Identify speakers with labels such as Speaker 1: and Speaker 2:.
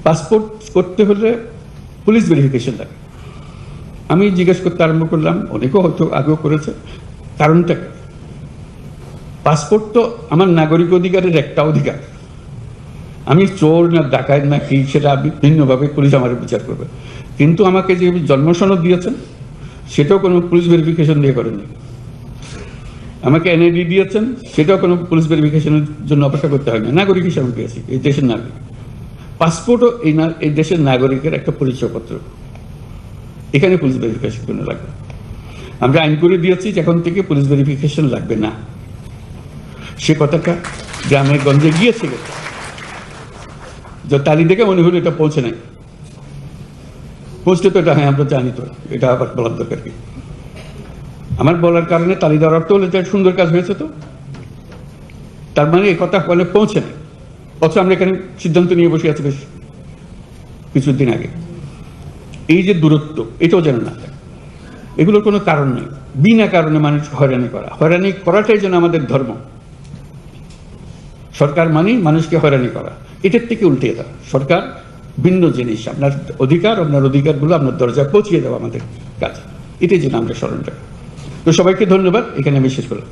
Speaker 1: Passport করতে হলে police verification লাগে। আমি জিজ্ঞেস করতে আরম্ভ করলাম, অনেকেও হয়তো আগেও করেছে, কারণটা কি? পাসপোর্ট তো আমার নাগরিক অধিকারের একটা অধিকার। আমি চোর না ডাকাত না কি, সেটা ভিন্নভাবে পুলিশ আমার বিচার করবে, কিন্তু আমাকে যে জন্মসনদ দিয়েছেন সেটাও কোনো পুলিশ ভেরিফিকেশন দিয়ে করেনি। আমাকে এনআইডি দিয়েছেন, সেটাও কোনো পুলিশ ভেরিফিকেশনের জন্য অপেক্ষা করতে হয় না, নাগরিক হিসাবে পেয়েছি, এই দেশের নাগরিক। পাসপোর্টও এই দেশের নাগরিকের একটা পরিচয়পত্র, এখানে পুলিশ ভেরিফিকেশন জন্য লাগবে। আমরা আইন করে দিয়েছি যে এখন থেকে পুলিশ ভেরিফিকেশন লাগবে না। সে কথাটা গ্রামে গঞ্জে গিয়েছে, যে তালি দেখে মনে হলো এটা পৌঁছে নাই, পৌঁছতে তো এটা, হ্যাঁ আমরা জানি, তো এটা আবার বলার দরকার কি? আমার বলার কারণে তালি দেওয়ার অর্থ হলে এটা সুন্দর কাজ হয়েছে, তো তার মানে এই কথা মানে পৌঁছে নেই। অথচ আমরা এখানে সিদ্ধান্ত নিয়ে বসে আছি বেশ কিছুদিন আগে। এই যে দূরত্ব, এটাও যেন না থাকে, এগুলোর কোনো কারণ নেই। বিনা কারণে মানুষ হয়রানি করাটাই যেন আমাদের ধর্ম। সরকার মানেই মানুষকে হয়রানি করা, এটার থেকে উল্টে দেওয়া। সরকার ভিন্ন জিনিস, আপনার অধিকারগুলো আপনার দরজায় পৌঁছিয়ে দেওয়া আমাদের কাজ। এটাই যেন আমরা স্মরণ রাখি। তো সবাইকে ধন্যবাদ, এখানে আমি শেষ করলাম।